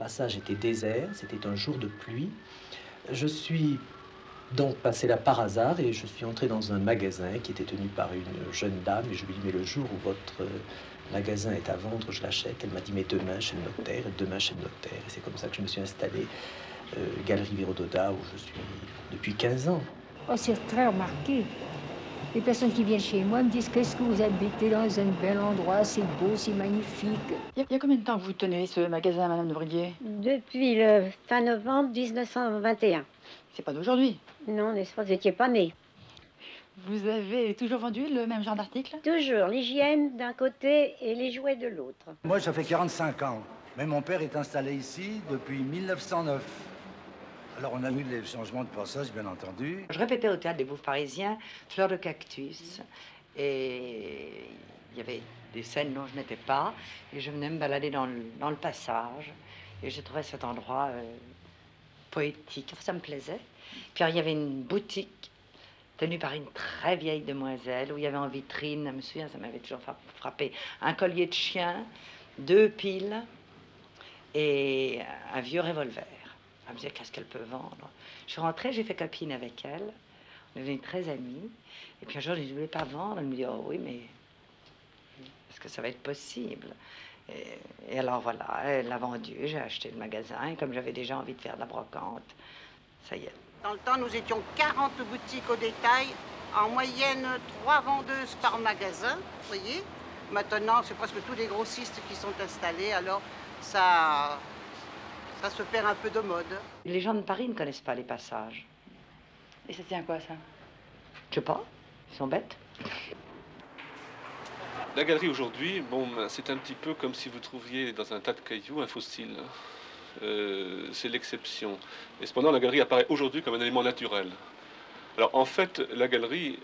passage était désert, c'était un jour de pluie. Je suis donc passé là par hasard et je suis entré dans un magasin qui était tenu par une jeune dame et je lui ai dit mais le jour où votre magasin est à vendre, je l'achète. Elle m'a dit mais demain chez le notaire et demain chez le notaire. Et c'est comme ça que je me suis installé Galerie Vérododa où je suis depuis 15 ans. Oh, c'est très remarqué. Les personnes qui viennent chez moi me disent qu'est-ce que vous habitez dans un bel endroit, c'est beau, c'est magnifique. Il y a combien de temps que vous tenez ce magasin, Madame de Briguier? Depuis le fin novembre 1921. C'est pas d'aujourd'hui. Non, n'est-ce pas, vous n'étiez pas né. Vous avez toujours vendu le même genre d'article? Toujours, l'hygiène d'un côté et les jouets de l'autre. Moi, ça fait 45 ans. Mais mon père est installé ici depuis 1909. Alors, on a eu les changements de passage, bien entendu. Je répétais au théâtre des Bouffes parisiens, Fleurs de cactus. Et il y avait des scènes dont je n'étais pas. Et je venais me balader dans le passage. Et j'ai trouvé cet endroit poétique. Enfin, ça me plaisait. Puis il y avait une boutique tenue par une très vieille demoiselle où il y avait en vitrine, je me souviens, ça m'avait toujours frappé, un collier de chien, 2 piles et un vieux revolver. Elle me disait, qu'est-ce qu'elle peut vendre? Je suis rentrée, j'ai fait copine avec elle. On est devenus très amis. Et puis un jour, je lui ai dit, vous voulez pas vendre? Elle me dit, oh oui, mais est-ce que ça va être possible? Et alors voilà, elle l'a vendu, j'ai acheté le magasin. Et comme j'avais déjà envie de faire de la brocante, ça y est. Dans le temps, nous étions 40 boutiques au détail, en moyenne 3 vendeuses par magasin, vous voyez. Maintenant, c'est presque tous les grossistes qui sont installés, alors ça se perd un peu de mode. Les gens de Paris ne connaissent pas les passages. Et ça tient à quoi, ça? Je sais pas, ils sont bêtes. La galerie aujourd'hui, bon, c'est un petit peu comme si vous trouviez dans un tas de cailloux un fossile. C'est l'exception. Et cependant, la galerie apparaît aujourd'hui comme un élément naturel. Alors, en fait, la galerie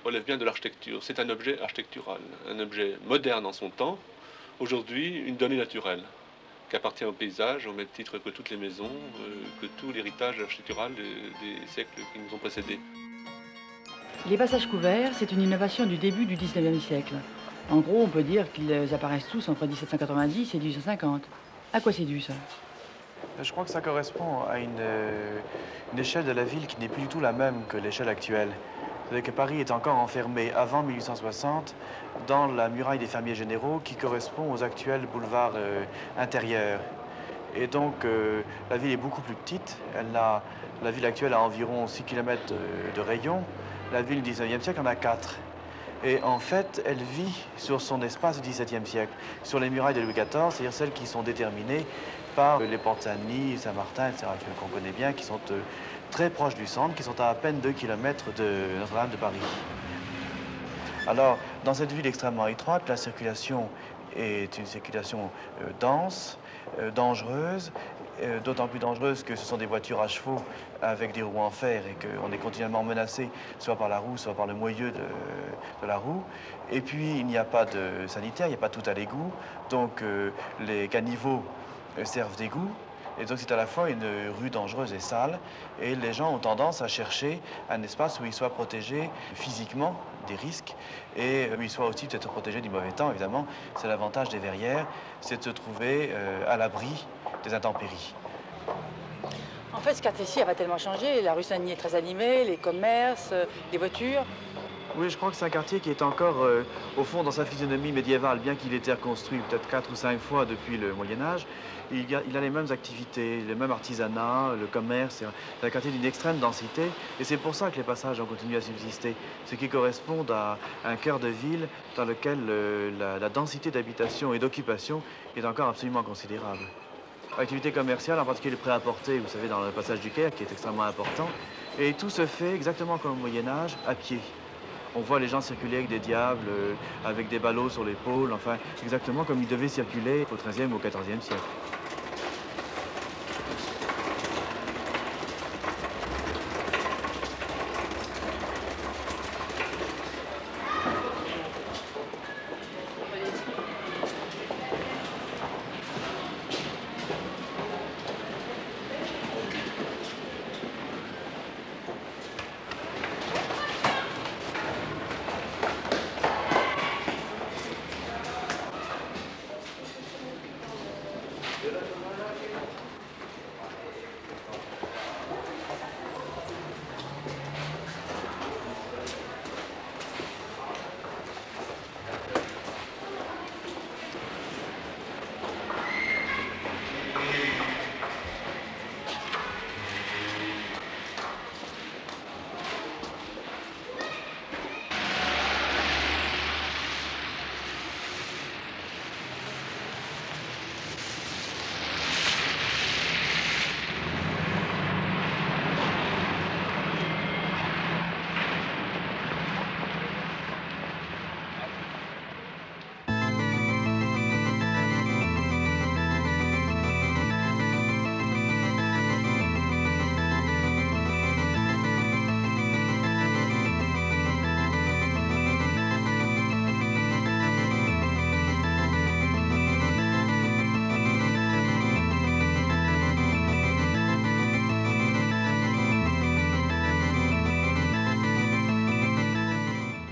relève bien de l'architecture. C'est un objet architectural, un objet moderne en son temps. Aujourd'hui, une donnée naturelle qui appartient au paysage, au même titre que toutes les maisons, que tout l'héritage architectural des siècles qui nous ont précédés. Les passages couverts, c'est une innovation du début du 19e siècle. En gros, on peut dire qu'ils apparaissent tous entre 1790 et 1850. À quoi c'est dû, ça? Je crois que ça correspond à une échelle de la ville qui n'est plus du tout la même que l'échelle actuelle. C'est-à-dire que Paris est encore enfermé avant 1860 dans la muraille des fermiers généraux qui correspond aux actuels boulevards intérieurs. Et donc, la ville est beaucoup plus petite. La ville actuelle a environ 6 km de rayon. La ville du 19e siècle en a 4. Et en fait, elle vit sur son espace du XVIIe siècle, sur les murailles de Louis XIV, c'est-à-dire celles qui sont déterminées par les portes Saint-Denis, Saint-Martin, etc., qu'on connaît bien, qui sont très proches du centre, qui sont à peine 2 km de Notre-Dame de Paris. Alors, dans cette ville extrêmement étroite, la circulation est une circulation dense, dangereuse, d'autant plus dangereuse que ce sont des voitures à chevaux avec des roues en fer et qu'on est continuellement menacé soit par la roue, soit par le moyeu de la roue. Et puis, il n'y a pas de sanitaire, il n'y a pas tout à l'égout, donc les caniveaux servent d'égout. Et donc, c'est à la fois une rue dangereuse et sale, et les gens ont tendance à chercher un espace où ils soient protégés physiquement des risques, et où ils soient aussi peut-être protégés du mauvais temps, évidemment. C'est l'avantage des verrières, c'est de se trouver à l'abri des intempéries. En fait, ce quartier-ci va tellement changé. La rue Saint-Denis est très animée, les commerces, les voitures. Oui, je crois que c'est un quartier qui est encore, au fond, dans sa physionomie médiévale, bien qu'il ait été reconstruit peut-être 4 ou 5 fois depuis le Moyen-Âge. Il a les mêmes activités, le même artisanat, le commerce. C'est un quartier d'une extrême densité. Et c'est pour ça que les passages ont continué à subsister. Ce qui correspond à un cœur de ville dans lequel la densité d'habitation et d'occupation est encore absolument considérable. Activité commerciale, en particulier le prêt-à-porter, vous savez, dans le passage du Caire, qui est extrêmement important. Et tout se fait exactement comme au Moyen-Âge, à pied. On voit les gens circuler avec des diables, avec des ballots sur l'épaule, enfin, exactement comme ils devaient circuler au XIIIe ou au XIVe siècle.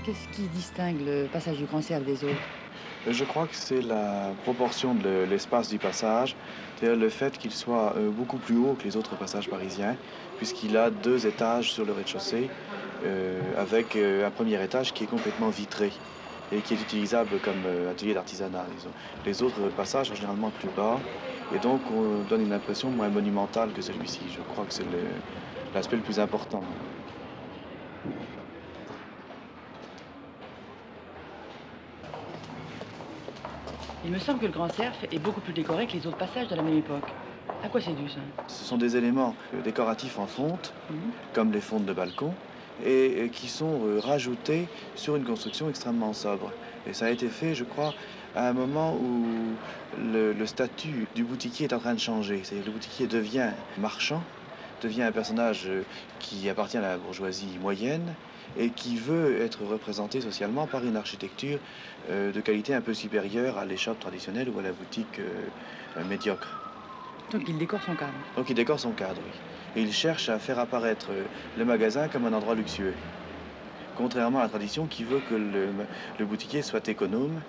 Qu'est-ce qui distingue le passage du Grand Cerf des autres? Je crois que c'est la proportion de l'espace du passage, c'est-à-dire le fait qu'il soit beaucoup plus haut que les autres passages parisiens, puisqu'il a 2 étages sur le rez-de-chaussée, avec un premier étage qui est complètement vitré et qui est utilisable comme atelier d'artisanat, disons. Les autres passages sont généralement plus bas, et donc on donne une impression moins monumentale que celui-ci. Je crois que c'est l'aspect le plus important. Il me semble que le Grand Cerf est beaucoup plus décoré que les autres passages de la même époque. À quoi c'est dû, ça? Ce sont des éléments décoratifs en fonte, comme les fontes de balcon, et qui sont rajoutés sur une construction extrêmement sobre. Et ça a été fait, je crois, à un moment où le statut du boutiquier est en train de changer. C'est-à-dire que le boutiquier devient marchand, devient un personnage qui appartient à la bourgeoisie moyenne et qui veut être représenté socialement par une architecture de qualité un peu supérieure à l'échoppe traditionnelle ou à la boutique médiocre. Donc il décore son cadre. Donc il décore son cadre, oui. Et il cherche à faire apparaître le magasin comme un endroit luxueux. Contrairement à la tradition qui veut que le boutiquier soit économe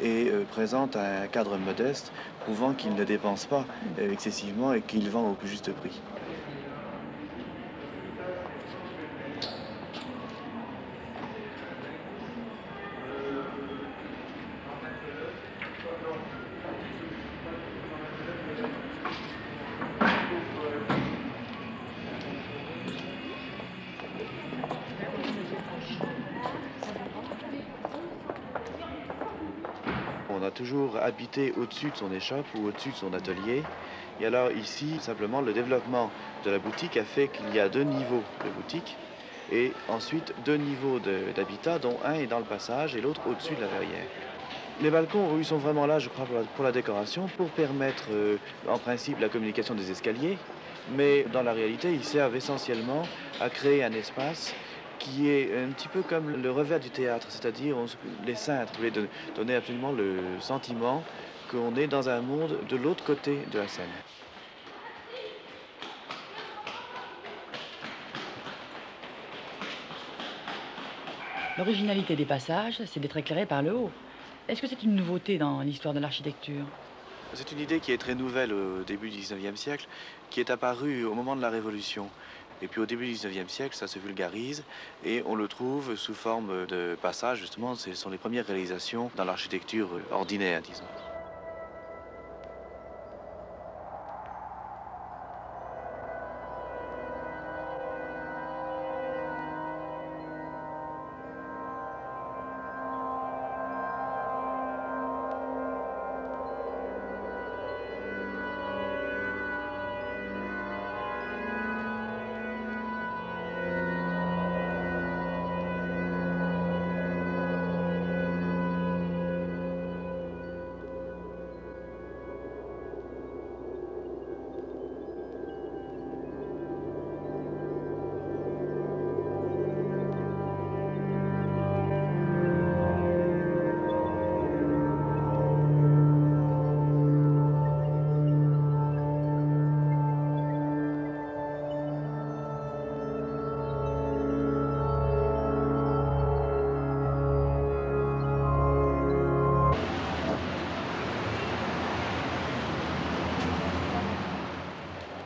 et présente un cadre modeste, prouvant qu'il ne dépense pas excessivement et qu'il vend au plus juste prix. On a toujours habité au-dessus de son échoppe ou au-dessus de son atelier. Et alors ici, simplement, le développement de la boutique a fait qu'il y a 2 niveaux de boutique et ensuite 2 niveaux d'habitat, dont un est dans le passage et l'autre au-dessus de la verrière. Les balcons, ils sont vraiment là, je crois, pour la décoration, pour permettre en principe la communication des escaliers, mais dans la réalité, ils servent essentiellement à créer un espace qui est un petit peu comme le revers du théâtre, c'est-à-dire les cintres voulaient donner absolument le sentiment qu'on est dans un monde de l'autre côté de la scène. L'originalité des passages, c'est d'être éclairé par le haut. Est-ce que c'est une nouveauté dans l'histoire de l'architecture? C'est une idée qui est très nouvelle au début du 19e siècle, qui est apparue au moment de la Révolution. Et puis au début du 19e siècle, ça se vulgarise et on le trouve sous forme de passage, justement. Ce sont les premières réalisations dans l'architecture ordinaire, disons.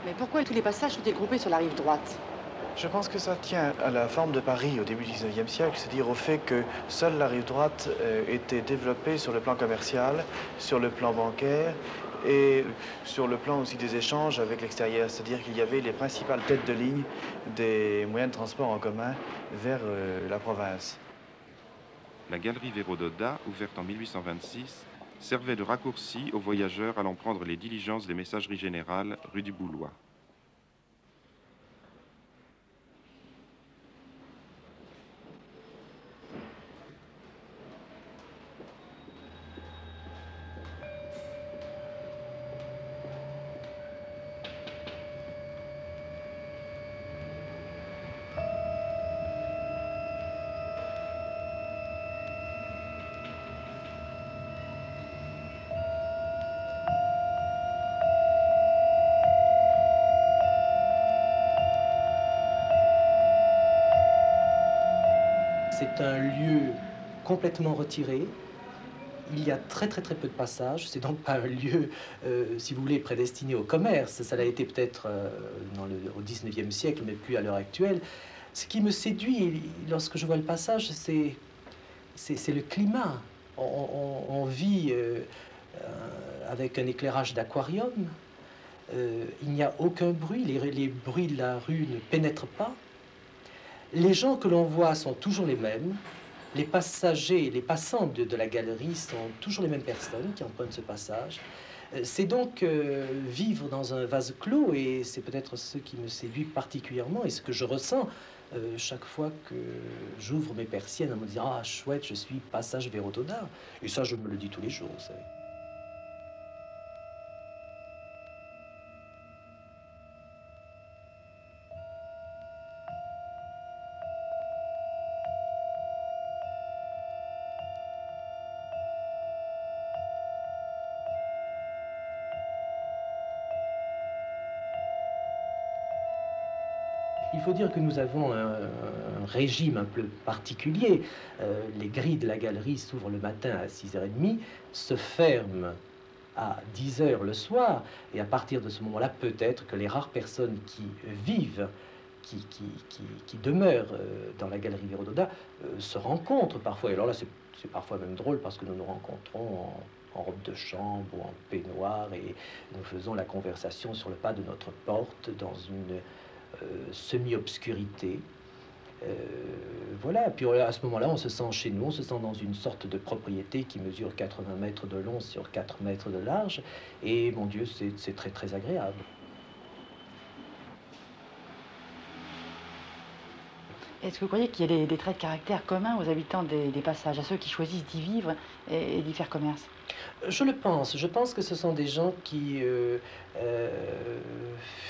Mais pourquoi tous les passages sont-ils groupés sur la rive droite? Je pense que ça tient à la forme de Paris au début du 19e siècle, c'est-à-dire au fait que seule la rive droite était développée sur le plan commercial, sur le plan bancaire et sur le plan aussi des échanges avec l'extérieur. C'est-à-dire qu'il y avait les principales têtes de ligne des moyens de transport en commun vers la province. La galerie Vérododa, ouverte en 1826, servait de raccourci aux voyageurs allant prendre les diligences des messageries générales rue du Boulois. C'est un lieu complètement retiré. Il y a très peu de passages. C'est donc pas un lieu, si vous voulez, prédestiné au commerce. Ça l'a été peut-être au XIXe siècle, mais plus à l'heure actuelle. Ce qui me séduit lorsque je vois le passage, c'est le climat. On vit avec un éclairage d'aquarium. Il n'y a aucun bruit. Les bruits de la rue ne pénètrent pas. Les gens que l'on voit sont toujours les mêmes. Les passagers, les passants de la galerie sont toujours les mêmes personnes qui empruntent ce passage. C'est donc vivre dans un vase clos, et c'est peut-être ce qui me séduit particulièrement et ce que je ressens chaque fois que j'ouvre mes persiennes en me disant « Ah, chouette, je suis passage vers Autodar ». Et ça, je me le dis tous les jours, vous savez. Il faut dire que nous avons un régime un peu particulier. Les grilles de la galerie s'ouvrent le matin à 6h30, se ferment à 10h le soir, et à partir de ce moment-là, peut-être que les rares personnes qui vivent, qui demeurent dans la galerie Vérododa se rencontrent parfois. Et alors là, c'est parfois même drôle parce que nous nous rencontrons en robe de chambre ou en peignoir, et nous faisons la conversation sur le pas de notre porte dans une semi-obscurité. Voilà, puis à ce moment-là, on se sent chez nous, on se sent dans une sorte de propriété qui mesure 80 mètres de long sur 4 mètres de large, et mon Dieu, c'est très agréable. Est-ce que vous croyez qu'il y a des traits de caractère communs aux habitants des passages, à ceux qui choisissent d'y vivre et d'y faire commerce? Je le pense. Je pense que ce sont des gens qui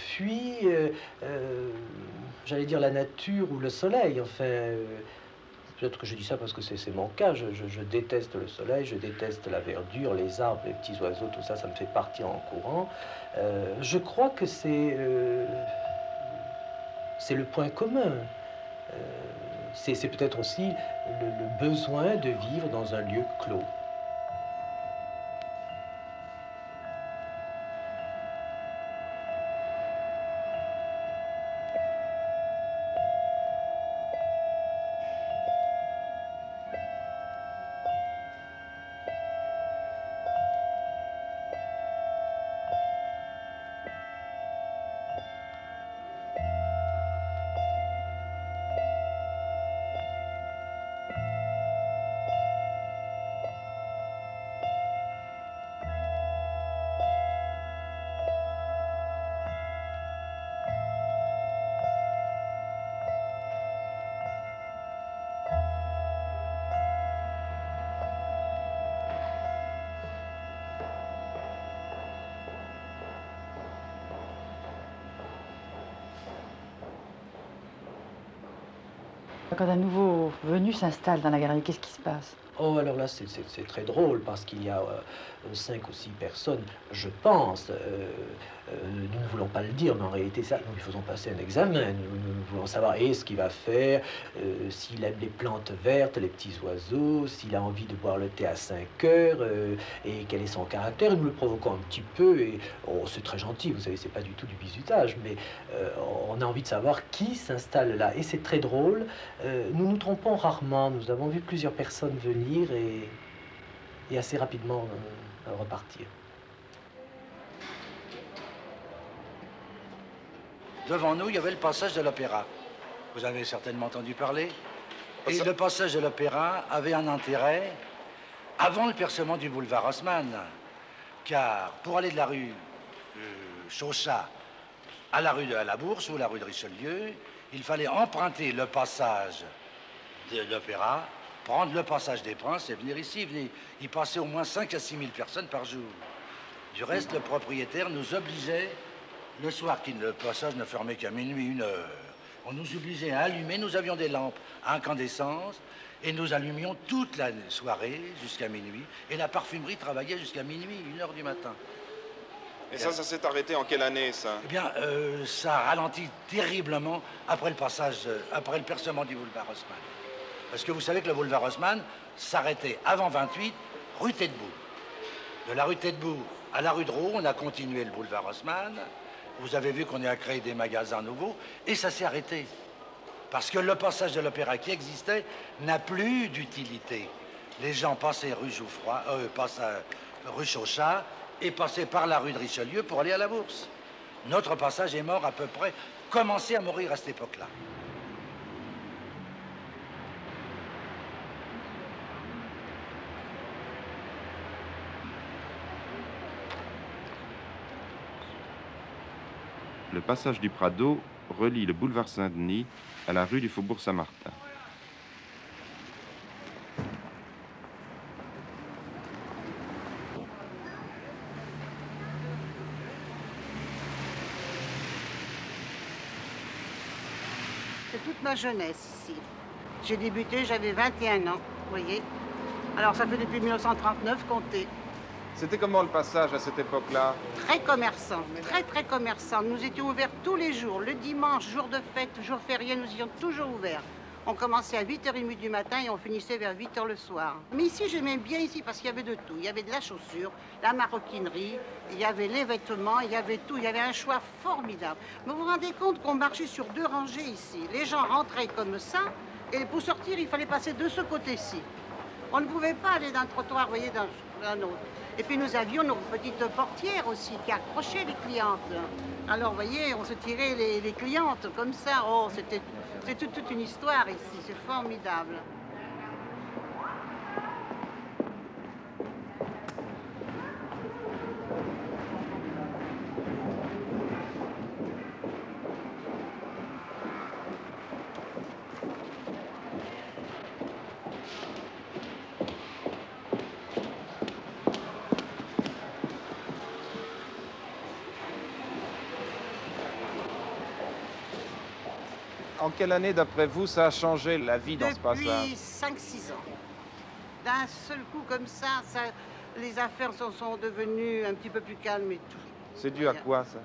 fuient, j'allais dire, la nature ou le soleil. Enfin, peut-être que je dis ça parce que c'est mon cas. Je déteste le soleil, je déteste la verdure, les arbres, les petits oiseaux, tout ça, ça me fait partir en courant. Je crois que c'est le point commun. C'est peut-être aussi le besoin de vivre dans un lieu clos. Quand un nouveau venu s'installe dans la galerie, qu'est-ce qui se passe? Oh, alors là, c'est très drôle parce qu'il y a 5 ou 6 personnes, je pense. Nous ne voulons pas le dire, mais en réalité, ça, nous lui faisons passer un examen. Nous voulons savoir ce qu'il va faire, s'il aime les plantes vertes, les petits oiseaux, s'il a envie de boire le thé à 5 heures, et quel est son caractère. Et nous le provoquons un petit peu, et oh, c'est très gentil, vous savez, c'est pas du tout du bizutage, mais on a envie de savoir qui s'installe là. Et c'est très drôle. Nous nous trompons rarement. Nous avons vu plusieurs personnes venir et assez rapidement repartir. Devant nous, il y avait le passage de l'Opéra. Vous avez certainement entendu parler. Et le passage de l'Opéra avait un intérêt avant le percement du boulevard Haussmann. Car pour aller de la rue Chauchat à la rue de la Bourse ou la rue de Richelieu, il fallait emprunter le passage de l'Opéra, prendre le passage des Princes et venir ici. Il passait au moins 5 à 6 000 personnes par jour. Du reste, le propriétaire nous obligeait, le soir, le passage ne fermait qu'à minuit, 1 heure, on nous obligeait à allumer. Nous avions des lampes à incandescence et nous allumions toute la soirée jusqu'à minuit. Et la parfumerie travaillait jusqu'à minuit, 1 heure du matin. Et ça s'est arrêté en quelle année, ça? Eh bien, ça ralentit terriblement après le passage, après le percement du boulevard Haussmann. Parce que vous savez que le boulevard Haussmann s'arrêtait avant 28, rue Taitbout. De la rue Taitbout à la rue de Roux, on a continué le boulevard Haussmann. Vous avez vu qu'on a créé des magasins nouveaux et ça s'est arrêté. Parce que le passage de l'Opéra qui existait n'a plus d'utilité. Les gens passaient rue Jouffroy, passaient rue Chauchat et passaient par la rue de Richelieu pour aller à la Bourse. Notre passage est mort à peu près, commençait à mourir à cette époque-là. Le passage du Prado relie le boulevard Saint-Denis à la rue du Faubourg Saint-Martin. C'est toute ma jeunesse ici. J'ai débuté, j'avais 21 ans, vous voyez. Alors ça fait depuis 1939 compter. C'était comment le passage à cette époque-là? Très commerçant, très commerçant. Nous étions ouverts tous les jours. Le dimanche, jour de fête, jour férié, nous étions toujours ouverts. On commençait à 8h30 du matin et on finissait vers 8h le soir. Mais ici, j'aimais bien ici parce qu'il y avait de tout. Il y avait de la chaussure, la maroquinerie, il y avait les vêtements, il y avait tout. Il y avait un choix formidable. Mais vous vous rendez compte qu'on marchait sur 2 rangées ici. Les gens rentraient comme ça et pour sortir, il fallait passer de ce côté-ci. On ne pouvait pas aller d'un trottoir, vous voyez, d'un autre. Et puis nous avions nos petites portières aussi qui accrochaient les clientes. Alors, vous voyez, on se tirait les clientes comme ça. Oh, c'était toute une histoire ici, c'est formidable. En quelle année, d'après vous, ça a changé la vie dans ce passage? Depuis 5-6 ans. D'un seul coup, comme ça, les affaires sont devenues un petit peu plus calmes et tout. C'est dû à quoi, ça?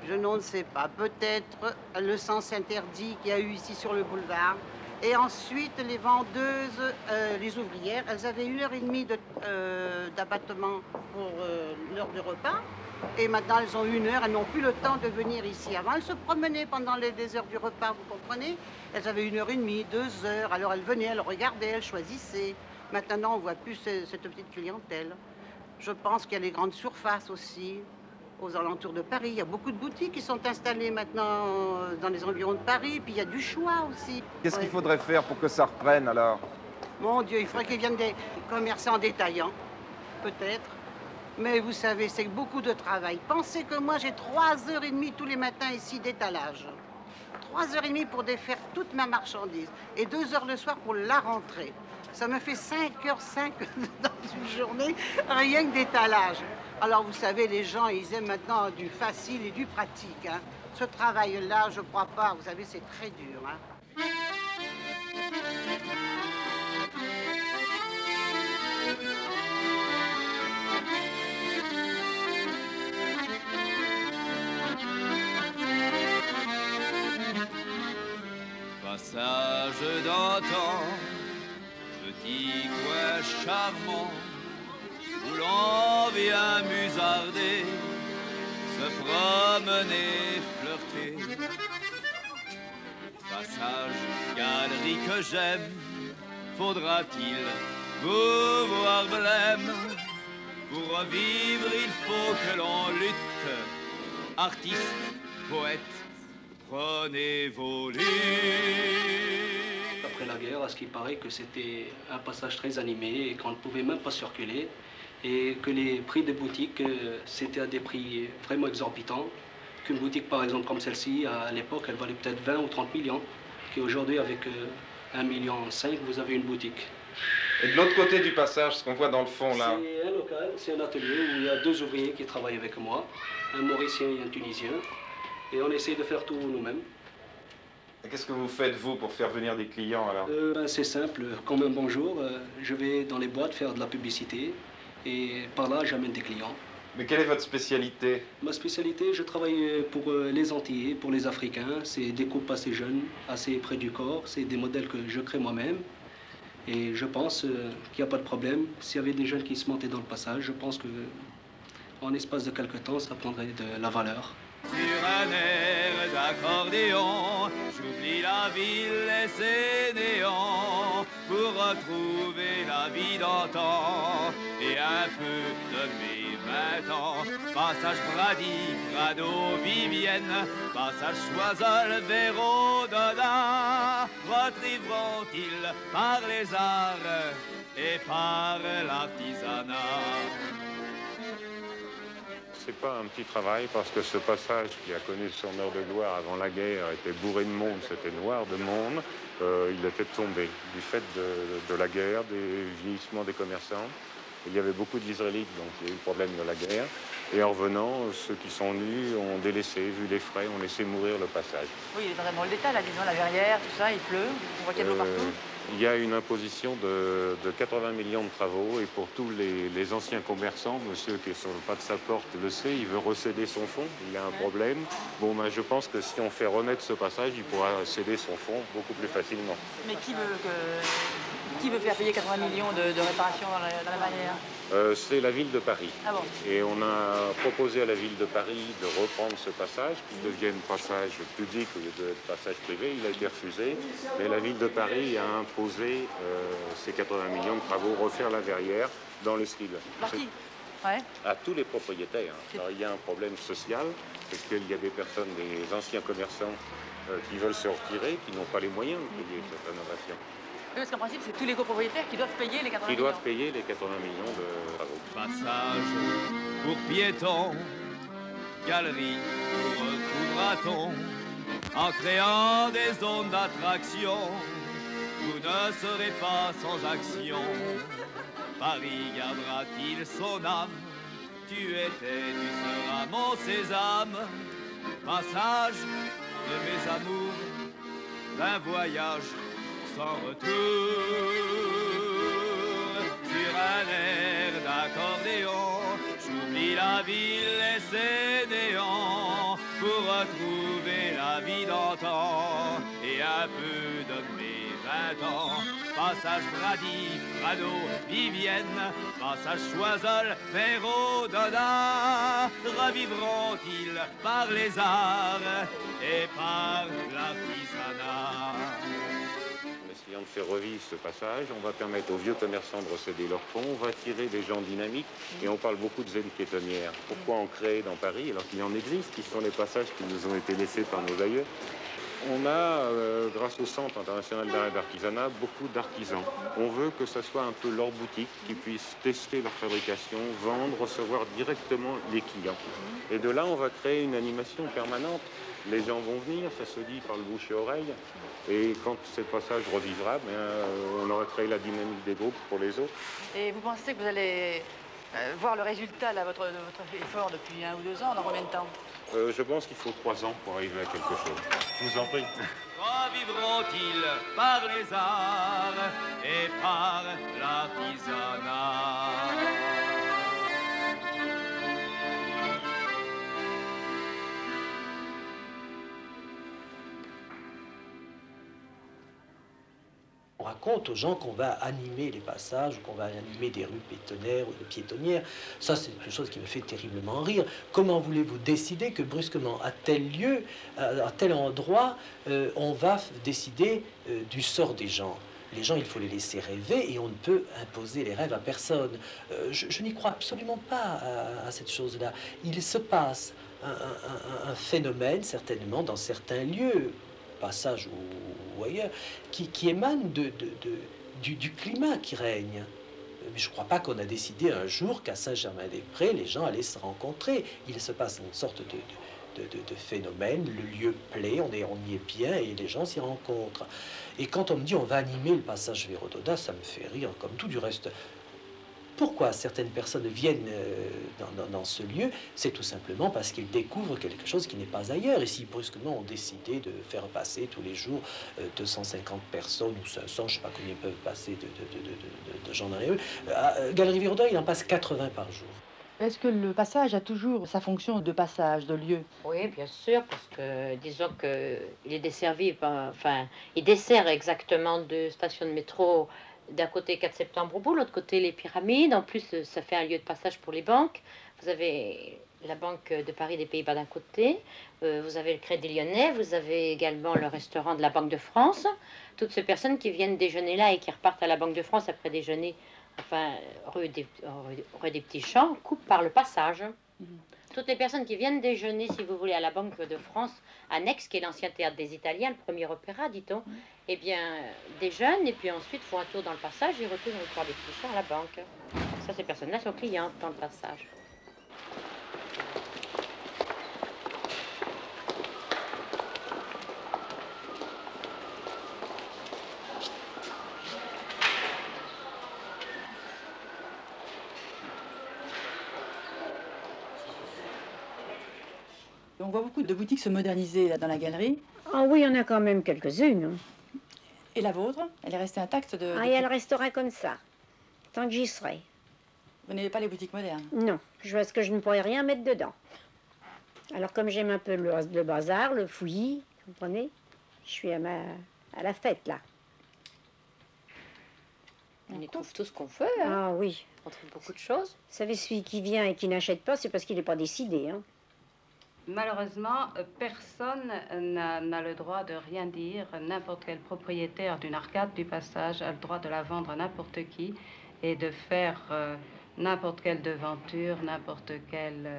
Je ne sais pas. Peut-être le sens interdit qu'il y a eu ici sur le boulevard. Et ensuite, les vendeuses, les ouvrières, elles avaient 1h30 d'abattement pour l'heure de repas. Et maintenant, elles ont 1 heure, elles n'ont plus le temps de venir ici. Avant, elles se promenaient pendant les heures du repas, vous comprenez? Elles avaient 1h30, 2 heures, alors elles venaient, elles regardaient, elles choisissaient. Maintenant, on ne voit plus cette petite clientèle. Je pense qu'il y a les grandes surfaces aussi, aux alentours de Paris. Il y a beaucoup de boutiques qui sont installées maintenant dans les environs de Paris, puis il y a du choix aussi. Qu'est-ce qu'il faudrait faire pour que ça reprenne, alors? Mon Dieu, il faudrait qu'ils viennent des commerçants détaillants, peut-être. Mais vous savez, c'est beaucoup de travail. Pensez que moi, j'ai 3h30 tous les matins ici d'étalage. 3h30 pour défaire toute ma marchandise. Et 2 heures le soir pour la rentrée. Ça me fait 5h05 dans une journée, rien que d'étalage. Alors, vous savez, les gens, ils aiment maintenant du facile et du pratique. Hein. Ce travail-là, je crois pas. Vous savez, c'est très dur. Hein. Passage d'antan, petit coin charmant, où l'on vient musarder, se promener, flirter. Passage, galerie que j'aime, faudra-t-il vous voir blême? Pour revivre, il faut que l'on lutte, artiste, poète, prenez vos luttes. Après la guerre, à ce qui paraît que c'était un passage très animé et qu'on ne pouvait même pas circuler et que les prix des boutiques, c'était à des prix vraiment exorbitants. Qu'une boutique, par exemple, comme celle-ci, à l'époque, elle valait peut-être 20 ou 30 millions. Qu'aujourd'hui, avec 1,5 million, vous avez une boutique. Et de l'autre côté du passage, ce qu'on voit dans le fond, là? C'est un local, c'est un atelier où il y a 2 ouvriers qui travaillent avec moi, un Mauricien et un Tunisien. Et on essaye de faire tout nous-mêmes. Et qu'est-ce que vous faites, vous, pour faire venir des clients, alors? C'est simple. Comme un bonjour, je vais dans les boîtes faire de la publicité. Et par là, j'amène des clients. Mais quelle est votre spécialité? Ma spécialité, je travaille pour les Antillais, pour les Africains. C'est des coupes assez jeunes, assez près du corps. C'est des modèles que je crée moi-même. Et je pense qu'il n'y a pas de problème. S'il y avait des jeunes qui se montaient dans le passage, je pense qu'en espace de quelques temps, ça prendrait de la valeur. Sur un air d'accordéon, j'oublie la ville et ses néants pour retrouver la vie d'antan et un peu de mes 20 ans. Passage Brady, Prado, Vivienne, passage Choiseul, Véro, Dodin, retriveront-ils par les arts et par l'artisanat? C'est pas un petit travail parce que ce passage qui a connu son heure de gloire avant la guerre était bourré de monde, c'était noir de monde. Il était tombé du fait de la guerre, des vieillissements des commerçants. Il y avait beaucoup d'Israélites, donc il y a eu le problème de la guerre. Et en revenant, ceux qui sont venus ont délaissé, vu les frais, ont laissé mourir le passage. Oui, il est vraiment le détail, là, disons, la verrière, tout ça, il pleut, on voit qu'il y a de l'eau partout. Il y a une imposition de 80 millions de travaux et pour tous les anciens commerçants, monsieur qui est sur le pas de sa porte le sait, il veut recéder son fonds, il a un problème. Bon, ben, je pense que si on fait renaître ce passage, il pourra céder son fonds beaucoup plus facilement. Mais qui veut faire payer 80 millions de réparations dans la barrière? C'est la ville de Paris. Ah bon? Et on a proposé à la ville de Paris de reprendre ce passage, qu'il devienne passage public au lieu de passage privé. Il a été refusé, mais la ville de Paris a imposé ces 80 millions de travaux, refaire la verrière dans le style. Par qui? Ouais. À tous les propriétaires. Alors, il y a un problème social, parce qu'il y a des personnes, des anciens commerçants qui veulent se retirer, qui n'ont pas les moyens de payer cette rénovation. Oui, parce qu'en principe, c'est tous les copropriétaires qui doivent payer les 80 millions. Qui doivent payer les 80 millions de travaux. Passage pour piétons, galerie où retrouvera-t-on, en créant des zones d'attraction, vous ne serez pas sans action. Paris gardera-t-il son âme? Tu étais, tu seras mon sésame. Passage de mes amours, d'un voyage sans retour, sur un air d'accordéon, j'oublie la ville et ses néants pour retrouver la vie d'antan et un peu de mes 20 ans. Passage Brady, Prado, Vivienne, passage Choiseul, Véro, Dodin, revivront-ils par les arts et par l'artisanat? De faire revivre ce passage, on va permettre aux vieux commerçants de recéder leurs fonds, on va attirer des gens dynamiques et on parle beaucoup de zones piétonnières. Pourquoi en créer dans Paris alors qu'il en existe, qui sont les passages qui nous ont été laissés par nos aïeux? On a, grâce au Centre international d'art et d'artisanat, beaucoup d'artisans. On veut que ce soit un peu leur boutique, qu'ils puissent tester leur fabrication, vendre, recevoir directement les clients. Et de là, on va créer une animation permanente. Les gens vont venir, ça se dit par le bouche et oreille. Et quand ce passage revivra, on aura créé la dynamique des groupes pour les autres. Et vous pensez que vous allez voir le résultat de votre effort depuis 1 ou 2 ans, dans combien de temps? Je pense qu'il faut 3 ans pour arriver à quelque chose. Je vous en prie. Revivront-ils par les arts et par l'artisanat? On raconte aux gens qu'on va animer les passages, ou qu'on va animer des rues piétonnières ou de piétonnières. Ça, c'est quelque chose qui me fait terriblement rire. Comment voulez-vous décider que brusquement, à tel lieu, à tel endroit, on va décider du sort des gens? Les gens, il faut les laisser rêver et on ne peut imposer les rêves à personne. Je n'y crois absolument pas à cette chose-là. Il se passe un phénomène, certainement, dans certains lieux, passage ou ailleurs, qui émane du climat qui règne. Mais je ne crois pas qu'on a décidé un jour qu'à Saint-Germain-des-Prés, les gens allaient se rencontrer. Il se passe une sorte de phénomène, le lieu plaît, on y est bien et les gens s'y rencontrent. Et quand on me dit on va animer le passage Véro-Dodin, ça me fait rire, comme tout du reste. Pourquoi certaines personnes viennent dans ce lieu? C'est tout simplement parce qu'ils découvrent quelque chose qui n'est pas ailleurs. Et si brusquement on décidait de faire passer tous les jours 250 personnes ou 500, je ne sais pas combien peuvent passer de gens dans les rues, à Galerie Vérodin, il en passe 80 par jour. Est-ce que le passage a toujours sa fonction de passage, de lieu? Oui, bien sûr, parce que disons qu'il est desservi, il dessert exactement deux stations de métro d'un côté 4 septembre au bout, l'autre côté les pyramides. En plus, ça fait un lieu de passage pour les banques. Vous avez la Banque de Paris des Pays-Bas d'un côté, vous avez le Crédit Lyonnais, vous avez également le restaurant de la Banque de France. Toutes ces personnes qui viennent déjeuner là et qui repartent à la Banque de France après déjeuner, enfin, rue des Petits Champs, coupent par le passage. Toutes les personnes qui viennent déjeuner, si vous voulez, à la Banque de France, annexe, qui est l'ancien théâtre des Italiens, le premier opéra, dit-on, eh bien, déjeunent et puis ensuite font un tour dans le passage et retournent par des petits champs à la banque. Ça, ces personnes-là sont clientes dans le passage. On voit beaucoup de boutiques se moderniser là, dans la galerie. Ah oui, il y en a quand même quelques-unes. Et la vôtre, elle est restée intacte de... Ah, et elle restera comme ça, tant que j'y serai. Vous n'aimez pas les boutiques modernes? Non, parce que je ne pourrais rien mettre dedans. Alors comme j'aime un peu le bazar, le fouillis, vous comprenez, je suis à la fête, là. On y trouve tout ce qu'on veut. Hein. Ah oui. On trouve beaucoup de choses. Vous savez, celui qui vient et qui n'achète pas, c'est parce qu'il n'est pas décidé. Hein. Malheureusement, personne n'a le droit de rien dire. N'importe quel propriétaire d'une arcade du passage a le droit de la vendre à n'importe qui et de faire n'importe quelle devanture, n'importe quelle...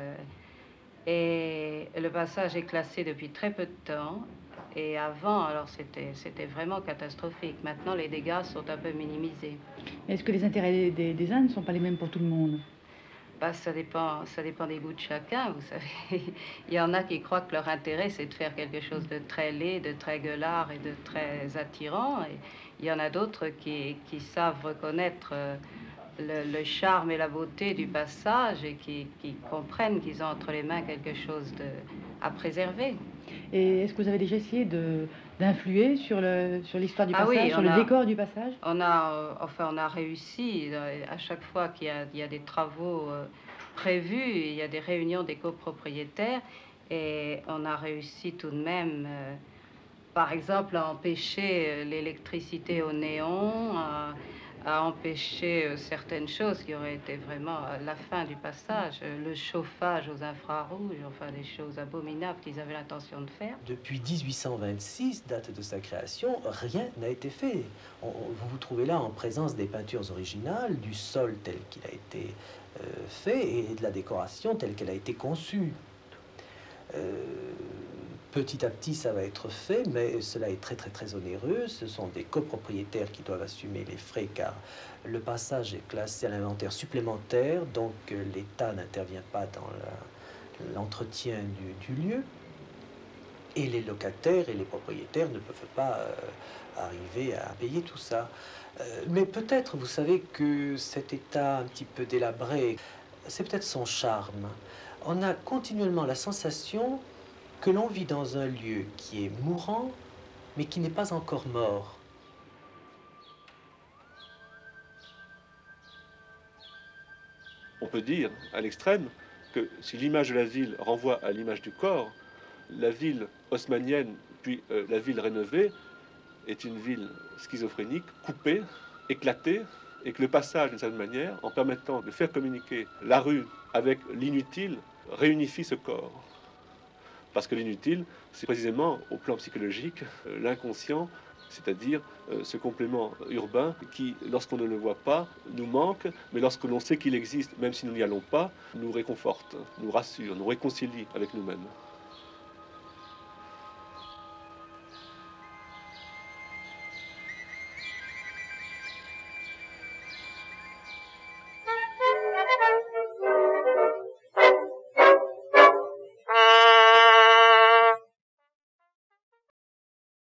Et le passage est classé depuis très peu de temps. Et avant, alors c'était vraiment catastrophique. Maintenant, les dégâts sont un peu minimisés. Est-ce que les intérêts des uns ne sont pas les mêmes pour tout le monde? Bah, ça dépend des goûts de chacun, vous savez. Il y en a qui croient que leur intérêt, c'est de faire quelque chose de très laid, de très gueulard et de très attirant. Et il y en a d'autres qui savent reconnaître le charme et la beauté du passage et qui comprennent qu'ils ont entre les mains quelque chose à préserver. Et est-ce que vous avez déjà essayé d'influer sur l'histoire du passage, oui, sur le décor du passage? On a réussi. À chaque fois qu'il y a des travaux prévus, il y a des réunions des copropriétaires et on a réussi tout de même, par exemple, à empêcher l'électricité au néon, à empêcher certaines choses qui auraient été vraiment la fin du passage, le chauffage aux infrarouges, enfin des choses abominables qu'ils avaient l'intention de faire. Depuis 1826, date de sa création, rien n'a été fait. Vous vous trouvez là en présence des peintures originales, du sol tel qu'il a été fait et de la décoration telle qu'elle a été conçue. Petit à petit, ça va être fait, mais cela est très onéreux. Ce sont des copropriétaires qui doivent assumer les frais, car le passage est classé à l'inventaire supplémentaire, donc l'État n'intervient pas dans l'entretien du lieu. Et les locataires et les propriétaires ne peuvent pas arriver à payer tout ça. Mais peut-être, vous savez, que cet état un petit peu délabré, c'est peut-être son charme. On a continuellement la sensation que l'on vit dans un lieu qui est mourant, mais qui n'est pas encore mort. On peut dire, à l'extrême, que si l'image de la ville renvoie à l'image du corps, la ville haussmannienne, puis la ville rénovée, est une ville schizophrénique, coupée, éclatée, et que le passage, d'une certaine manière, en permettant de faire communiquer la rue avec l'inutile, réunifie ce corps. Parce que l'inutile, c'est précisément, au plan psychologique, l'inconscient, c'est-à-dire ce complément urbain qui, lorsqu'on ne le voit pas, nous manque, mais lorsque l'on sait qu'il existe, même si nous n'y allons pas, nous réconforte, nous rassure, nous réconcilie avec nous-mêmes.